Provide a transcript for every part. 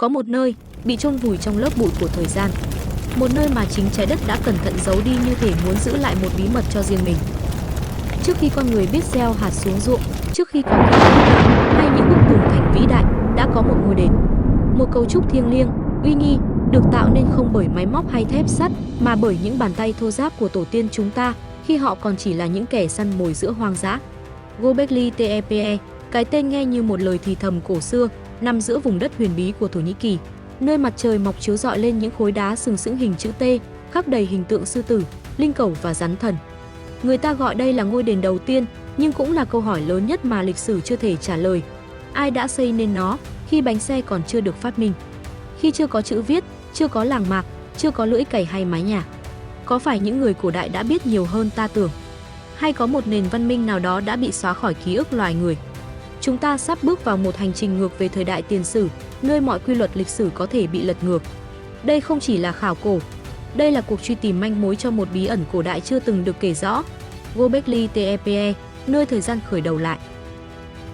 Có một nơi bị chôn vùi trong lớp bụi của thời gian. Một nơi mà chính trái đất đã cẩn thận giấu đi như thể muốn giữ lại một bí mật cho riêng mình. Trước khi con người biết gieo hạt xuống ruộng, trước khi có cây hay những bức tường thành vĩ đại, đã có một ngôi đền. Một cấu trúc thiêng liêng, uy nghi, được tạo nên không bởi máy móc hay thép sắt, mà bởi những bàn tay thô ráp của tổ tiên chúng ta khi họ còn chỉ là những kẻ săn mồi giữa hoang dã. Göbekli Tepe, cái tên nghe như một lời thì thầm cổ xưa, nằm giữa vùng đất huyền bí của Thổ Nhĩ Kỳ, nơi mặt trời mọc chiếu rọi lên những khối đá sừng sững hình chữ T, khắc đầy hình tượng sư tử, linh cẩu và rắn thần. Người ta gọi đây là ngôi đền đầu tiên, nhưng cũng là câu hỏi lớn nhất mà lịch sử chưa thể trả lời. Ai đã xây nên nó khi bánh xe còn chưa được phát minh? Khi chưa có chữ viết, chưa có làng mạc, chưa có lưỡi cày hay mái nhà? Có phải những người cổ đại đã biết nhiều hơn ta tưởng? Hay có một nền văn minh nào đó đã bị xóa khỏi ký ức loài người? Chúng ta sắp bước vào một hành trình ngược về thời đại tiền sử, nơi mọi quy luật lịch sử có thể bị lật ngược. Đây không chỉ là khảo cổ, đây là cuộc truy tìm manh mối cho một bí ẩn cổ đại chưa từng được kể rõ. Göbekli Tepe, nơi thời gian khởi đầu lại.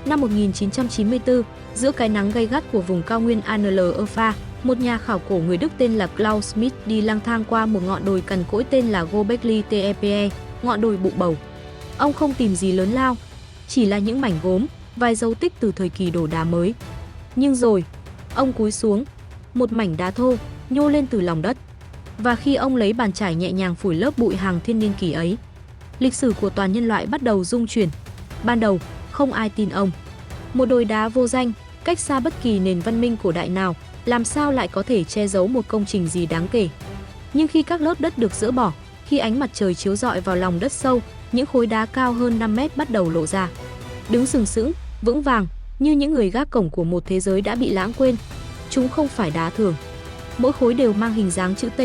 Năm 1994, giữa cái nắng gay gắt của vùng cao nguyên Anlfa, một nhà khảo cổ người Đức tên là Klaus Schmidt đi lang thang qua một ngọn đồi cằn cỗi tên là Göbekli Tepe, ngọn đồi bụng bầu. Ông không tìm gì lớn lao, chỉ là những mảnh gốm, vài dấu tích từ thời kỳ đổ đá mới. Nhưng rồi, ông cúi xuống, một mảnh đá thô nhô lên từ lòng đất. Và khi ông lấy bàn chải nhẹ nhàng phủi lớp bụi hàng thiên niên kỷ ấy, lịch sử của toàn nhân loại bắt đầu rung chuyển. Ban đầu, không ai tin ông. Một đồi đá vô danh, cách xa bất kỳ nền văn minh cổ đại nào, làm sao lại có thể che giấu một công trình gì đáng kể. Nhưng khi các lớp đất được dỡ bỏ, khi ánh mặt trời chiếu rọi vào lòng đất sâu, những khối đá cao hơn 5 mét bắt đầu lộ ra. Đứng sừng sững, vững vàng, như những người gác cổng của một thế giới đã bị lãng quên. Chúng không phải đá thường. Mỗi khối đều mang hình dáng chữ T,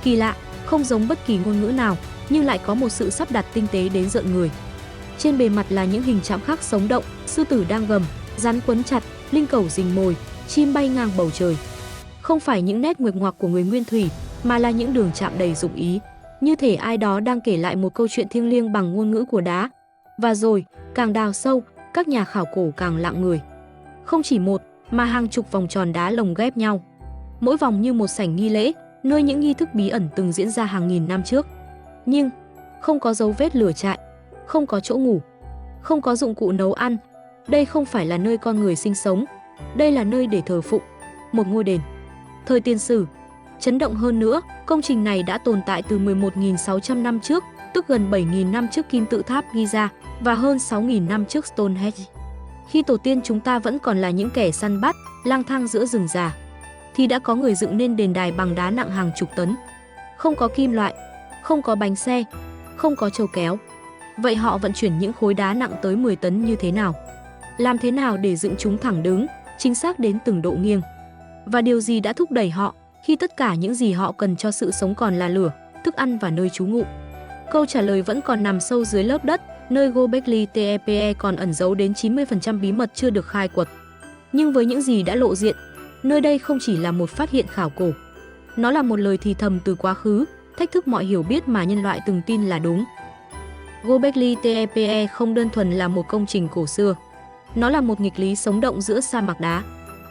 kỳ lạ, không giống bất kỳ ngôn ngữ nào, nhưng lại có một sự sắp đặt tinh tế đến rợn người. Trên bề mặt là những hình chạm khắc sống động, sư tử đang gầm, rắn quấn chặt, linh cẩu rình mồi, chim bay ngang bầu trời. Không phải những nét nguệch ngoạc của người nguyên thủy, mà là những đường chạm đầy dụng ý, như thể ai đó đang kể lại một câu chuyện thiêng liêng bằng ngôn ngữ của đá. Và rồi, càng đào sâu, các nhà khảo cổ càng lặng người. Không chỉ một, mà hàng chục vòng tròn đá lồng ghép nhau. Mỗi vòng như một sảnh nghi lễ, nơi những nghi thức bí ẩn từng diễn ra hàng nghìn năm trước. Nhưng, không có dấu vết lửa trại, không có chỗ ngủ, không có dụng cụ nấu ăn. Đây không phải là nơi con người sinh sống, đây là nơi để thờ phụng, một ngôi đền. Thời tiền sử, chấn động hơn nữa, công trình này đã tồn tại từ 11.600 năm trước, tức gần 7.000 năm trước kim tự tháp Giza và hơn 6.000 năm trước Stonehenge. Khi tổ tiên chúng ta vẫn còn là những kẻ săn bắt, lang thang giữa rừng già, thì đã có người dựng nên đền đài bằng đá nặng hàng chục tấn. Không có kim loại, không có bánh xe, không có trâu kéo. Vậy họ vận chuyển những khối đá nặng tới 10 tấn như thế nào? Làm thế nào để dựng chúng thẳng đứng, chính xác đến từng độ nghiêng? Và điều gì đã thúc đẩy họ khi tất cả những gì họ cần cho sự sống còn là lửa, thức ăn và nơi trú ngụ? Câu trả lời vẫn còn nằm sâu dưới lớp đất, nơi Göbekli Tepe còn ẩn giấu đến 90% bí mật chưa được khai quật. Nhưng với những gì đã lộ diện, nơi đây không chỉ là một phát hiện khảo cổ. Nó là một lời thì thầm từ quá khứ, thách thức mọi hiểu biết mà nhân loại từng tin là đúng. Göbekli Tepe không đơn thuần là một công trình cổ xưa. Nó là một nghịch lý sống động giữa sa mạc đá.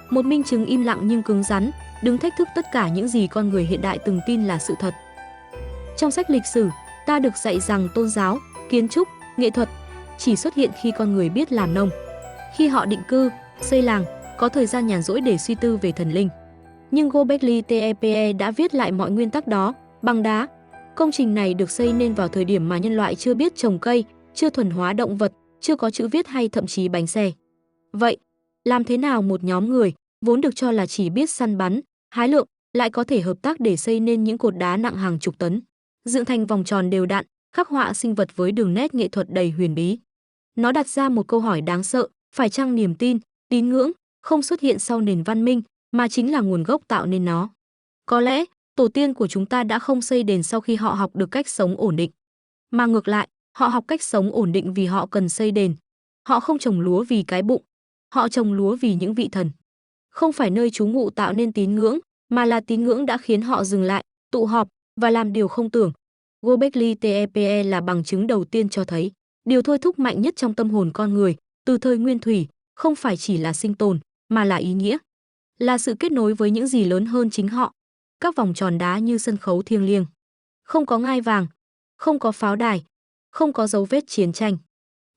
Một minh chứng im lặng nhưng cứng rắn, đứng thách thức tất cả những gì con người hiện đại từng tin là sự thật. Trong sách lịch sử, ta được dạy rằng tôn giáo, kiến trúc, nghệ thuật chỉ xuất hiện khi con người biết làm nông. Khi họ định cư, xây làng, có thời gian nhàn rỗi để suy tư về thần linh. Nhưng Göbekli Tepe đã viết lại mọi nguyên tắc đó bằng đá. Công trình này được xây nên vào thời điểm mà nhân loại chưa biết trồng cây, chưa thuần hóa động vật, chưa có chữ viết hay thậm chí bánh xe. Vậy, làm thế nào một nhóm người vốn được cho là chỉ biết săn bắn, hái lượm lại có thể hợp tác để xây nên những cột đá nặng hàng chục tấn, dựng thành vòng tròn đều đặn, khắc họa sinh vật với đường nét nghệ thuật đầy huyền bí? Nó đặt ra một câu hỏi đáng sợ, phải chăng niềm tin, tín ngưỡng không xuất hiện sau nền văn minh mà chính là nguồn gốc tạo nên nó? Có lẽ, tổ tiên của chúng ta đã không xây đền sau khi họ học được cách sống ổn định, mà ngược lại, họ học cách sống ổn định vì họ cần xây đền. Họ không trồng lúa vì cái bụng, họ trồng lúa vì những vị thần. Không phải nơi trú ngụ tạo nên tín ngưỡng, mà là tín ngưỡng đã khiến họ dừng lại, tụ họp và làm điều không tưởng. Göbekli Tepe là bằng chứng đầu tiên cho thấy, điều thôi thúc mạnh nhất trong tâm hồn con người, từ thời nguyên thủy, không phải chỉ là sinh tồn, mà là ý nghĩa. là sự kết nối với những gì lớn hơn chính họ. Các vòng tròn đá như sân khấu thiêng liêng. Không có ngai vàng, không có pháo đài, không có dấu vết chiến tranh.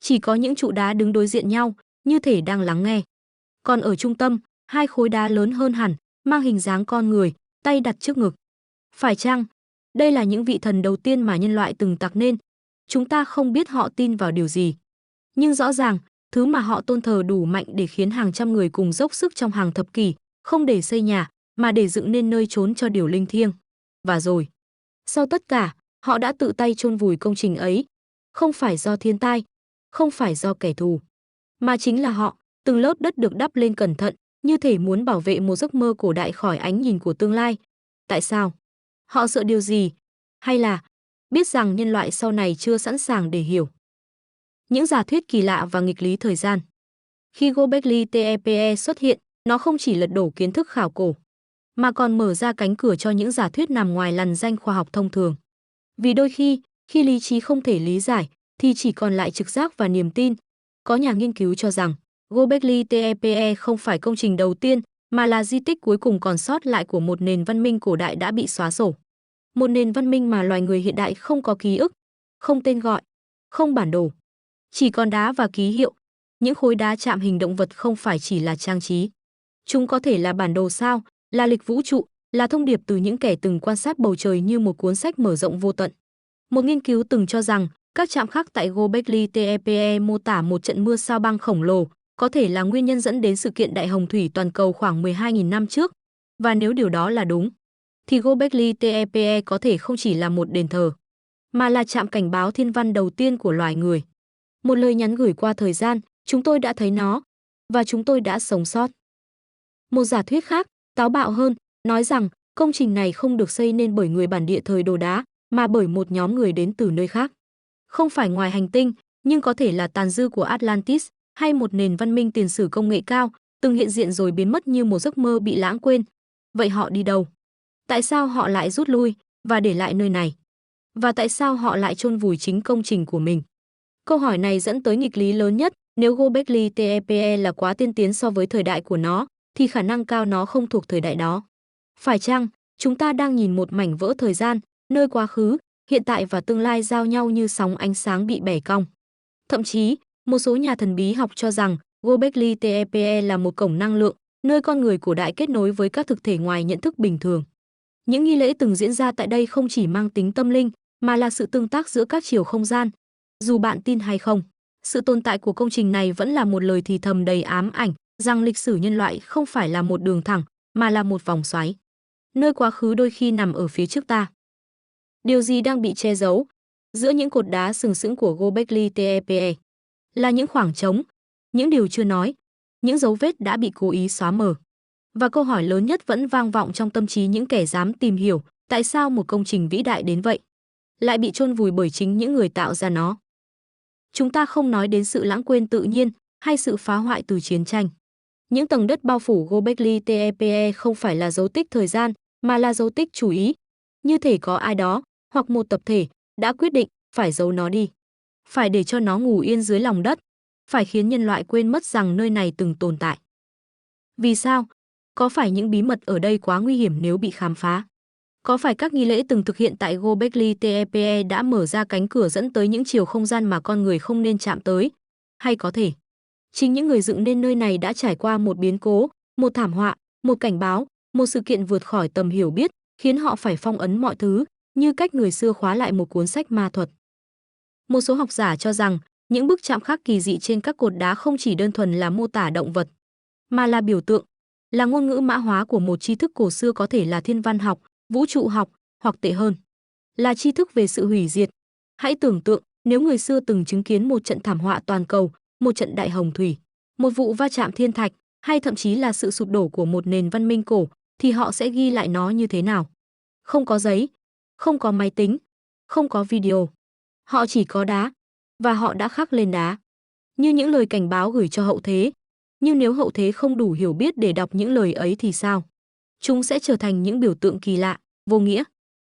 Chỉ có những trụ đá đứng đối diện nhau, như thể đang lắng nghe. Còn ở trung tâm, hai khối đá lớn hơn hẳn, mang hình dáng con người, tay đặt trước ngực. Phải chăng, đây là những vị thần đầu tiên mà nhân loại từng tạo nên? Chúng ta không biết họ tin vào điều gì. Nhưng rõ ràng, thứ mà họ tôn thờ đủ mạnh để khiến hàng trăm người cùng dốc sức trong hàng thập kỷ, không để xây nhà, mà để dựng nên nơi trốn cho điều linh thiêng. Và rồi, sau tất cả, họ đã tự tay chôn vùi công trình ấy. Không phải do thiên tai, không phải do kẻ thù, mà chính là họ, từng lớp đất được đắp lên cẩn thận, như thể muốn bảo vệ một giấc mơ cổ đại khỏi ánh nhìn của tương lai. Tại sao? Họ sợ điều gì? Hay là biết rằng nhân loại sau này chưa sẵn sàng để hiểu? Những giả thuyết kỳ lạ và nghịch lý thời gian. Khi Göbekli Tepe xuất hiện, nó không chỉ lật đổ kiến thức khảo cổ, mà còn mở ra cánh cửa cho những giả thuyết nằm ngoài lằn ranh khoa học thông thường. Vì đôi khi lý trí không thể lý giải, thì chỉ còn lại trực giác và niềm tin. Có nhà nghiên cứu cho rằng Göbekli Tepe không phải công trình đầu tiên, mà là di tích cuối cùng còn sót lại của một nền văn minh cổ đại đã bị xóa sổ. Một nền văn minh mà loài người hiện đại không có ký ức, không tên gọi, không bản đồ. Chỉ còn đá và ký hiệu. Những khối đá chạm hình động vật không phải chỉ là trang trí. Chúng có thể là bản đồ sao, là lịch vũ trụ, là thông điệp từ những kẻ từng quan sát bầu trời như một cuốn sách mở rộng vô tận. Một nghiên cứu từng cho rằng các chạm khắc tại Göbekli Tepe mô tả một trận mưa sao băng khổng lồ, có thể là nguyên nhân dẫn đến sự kiện đại hồng thủy toàn cầu khoảng 12.000 năm trước. Và nếu điều đó là đúng, thì Göbekli Tepe có thể không chỉ là một đền thờ, mà là trạm cảnh báo thiên văn đầu tiên của loài người. Một lời nhắn gửi qua thời gian, chúng tôi đã thấy nó, và chúng tôi đã sống sót. Một giả thuyết khác, táo bạo hơn, nói rằng công trình này không được xây nên bởi người bản địa thời đồ đá, mà bởi một nhóm người đến từ nơi khác. Không phải ngoài hành tinh, nhưng có thể là tàn dư của Atlantis, hay một nền văn minh tiền sử công nghệ cao, từng hiện diện rồi biến mất như một giấc mơ bị lãng quên. Vậy họ đi đâu? Tại sao họ lại rút lui, và để lại nơi này? Và tại sao họ lại chôn vùi chính công trình của mình? Câu hỏi này dẫn tới nghịch lý lớn nhất. Nếu Göbekli Tepe là quá tiên tiến so với thời đại của nó, thì khả năng cao nó không thuộc thời đại đó. Phải chăng, chúng ta đang nhìn một mảnh vỡ thời gian, nơi quá khứ, hiện tại và tương lai giao nhau như sóng ánh sáng bị bẻ cong? Thậm chí, một số nhà thần bí học cho rằng Göbekli Tepe là một cổng năng lượng, nơi con người cổ đại kết nối với các thực thể ngoài nhận thức bình thường. Những nghi lễ từng diễn ra tại đây không chỉ mang tính tâm linh, mà là sự tương tác giữa các chiều không gian. Dù bạn tin hay không, sự tồn tại của công trình này vẫn là một lời thì thầm đầy ám ảnh rằng lịch sử nhân loại không phải là một đường thẳng, mà là một vòng xoáy. Nơi quá khứ đôi khi nằm ở phía trước ta. Điều gì đang bị che giấu? Giữa những cột đá sừng sững của Göbekli Tepe là những khoảng trống, những điều chưa nói, những dấu vết đã bị cố ý xóa mờ. Và câu hỏi lớn nhất vẫn vang vọng trong tâm trí những kẻ dám tìm hiểu tại sao một công trình vĩ đại đến vậy lại bị chôn vùi bởi chính những người tạo ra nó. Chúng ta không nói đến sự lãng quên tự nhiên hay sự phá hoại từ chiến tranh. Những tầng đất bao phủ Göbekli Tepe không phải là dấu tích thời gian, mà là dấu tích chủ ý. Như thể có ai đó, hoặc một tập thể, đã quyết định phải giấu nó đi. Phải để cho nó ngủ yên dưới lòng đất. Phải khiến nhân loại quên mất rằng nơi này từng tồn tại. Vì sao? Có phải những bí mật ở đây quá nguy hiểm nếu bị khám phá? Có phải các nghi lễ từng thực hiện tại Göbekli Tepe đã mở ra cánh cửa dẫn tới những chiều không gian mà con người không nên chạm tới? Hay có thể, chính những người dựng nên nơi này đã trải qua một biến cố, một thảm họa, một cảnh báo, một sự kiện vượt khỏi tầm hiểu biết, khiến họ phải phong ấn mọi thứ, như cách người xưa khóa lại một cuốn sách ma thuật. Một số học giả cho rằng, những bức chạm khắc kỳ dị trên các cột đá không chỉ đơn thuần là mô tả động vật, mà là biểu tượng, là ngôn ngữ mã hóa của một tri thức cổ xưa, có thể là thiên văn học, vũ trụ học, hoặc tệ hơn, là tri thức về sự hủy diệt. Hãy tưởng tượng, nếu người xưa từng chứng kiến một trận thảm họa toàn cầu, một trận đại hồng thủy, một vụ va chạm thiên thạch, hay thậm chí là sự sụp đổ của một nền văn minh cổ, thì họ sẽ ghi lại nó như thế nào? Không có giấy, không có máy tính, không có video. Họ chỉ có đá, và họ đã khắc lên đá, như những lời cảnh báo gửi cho hậu thế. Nhưng nếu hậu thế không đủ hiểu biết để đọc những lời ấy thì sao? Chúng sẽ trở thành những biểu tượng kỳ lạ, vô nghĩa.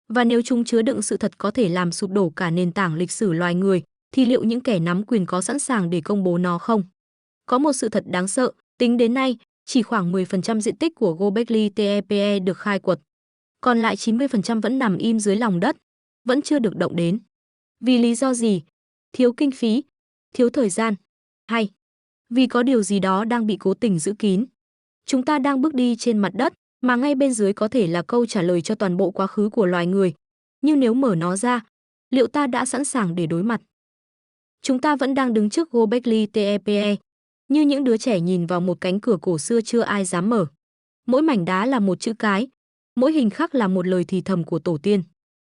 Và nếu chúng chứa đựng sự thật có thể làm sụp đổ cả nền tảng lịch sử loài người, thì liệu những kẻ nắm quyền có sẵn sàng để công bố nó không? Có một sự thật đáng sợ, tính đến nay, Chỉ khoảng 10% diện tích của Göbekli Tepe được khai quật. Còn lại 90% vẫn nằm im dưới lòng đất, vẫn chưa được động đến. Vì lý do gì? Thiếu kinh phí, thiếu thời gian, hay vì có điều gì đó đang bị cố tình giữ kín. Chúng ta đang bước đi trên mặt đất, mà ngay bên dưới có thể là câu trả lời cho toàn bộ quá khứ của loài người. Nhưng nếu mở nó ra, liệu ta đã sẵn sàng để đối mặt? Chúng ta vẫn đang đứng trước Göbekli Tepe, như những đứa trẻ nhìn vào một cánh cửa cổ xưa chưa ai dám mở. Mỗi mảnh đá là một chữ cái, mỗi hình khắc là một lời thì thầm của tổ tiên.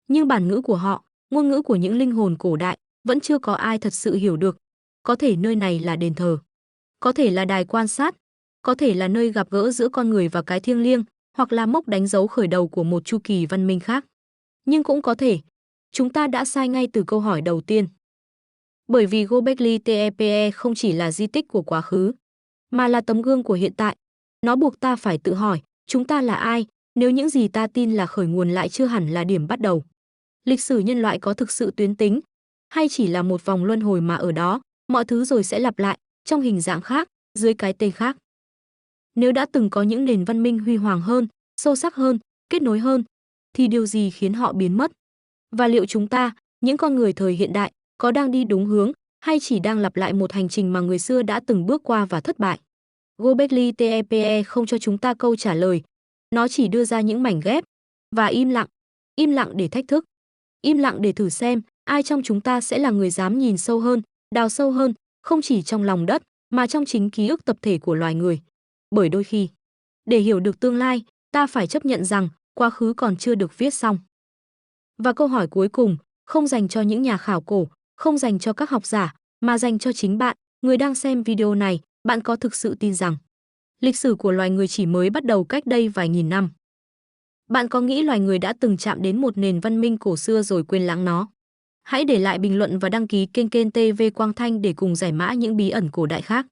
Nhưng bản ngữ của họ, ngôn ngữ của những linh hồn cổ đại, vẫn chưa có ai thật sự hiểu được. Có thể nơi này là đền thờ, có thể là đài quan sát, có thể là nơi gặp gỡ giữa con người và cái thiêng liêng, hoặc là mốc đánh dấu khởi đầu của một chu kỳ văn minh khác. Nhưng cũng có thể, chúng ta đã sai ngay từ câu hỏi đầu tiên. Bởi vì Göbekli Tepe không chỉ là di tích của quá khứ, mà là tấm gương của hiện tại. Nó buộc ta phải tự hỏi, chúng ta là ai, nếu những gì ta tin là khởi nguồn lại chưa hẳn là điểm bắt đầu. Lịch sử nhân loại có thực sự tuyến tính, hay chỉ là một vòng luân hồi mà ở đó, mọi thứ rồi sẽ lặp lại, trong hình dạng khác, dưới cái tên khác. Nếu đã từng có những nền văn minh huy hoàng hơn, sâu sắc hơn, kết nối hơn, thì điều gì khiến họ biến mất? Và liệu chúng ta, những con người thời hiện đại, có đang đi đúng hướng, hay chỉ đang lặp lại một hành trình mà người xưa đã từng bước qua và thất bại? Göbekli Tepe không cho chúng ta câu trả lời. Nó chỉ đưa ra những mảnh ghép, và im lặng để thách thức, im lặng để thử xem ai trong chúng ta sẽ là người dám nhìn sâu hơn, đào sâu hơn, không chỉ trong lòng đất, mà trong chính ký ức tập thể của loài người. Bởi đôi khi, để hiểu được tương lai, ta phải chấp nhận rằng quá khứ còn chưa được viết xong. Và câu hỏi cuối cùng, không dành cho những nhà khảo cổ, không dành cho các học giả, mà dành cho chính bạn, người đang xem video này, bạn có thực sự tin rằng lịch sử của loài người chỉ mới bắt đầu cách đây vài nghìn năm? Bạn có nghĩ loài người đã từng chạm đến một nền văn minh cổ xưa rồi quên lãng nó? Hãy để lại bình luận và đăng ký kênh TV Quang Thanh để cùng giải mã những bí ẩn cổ đại khác.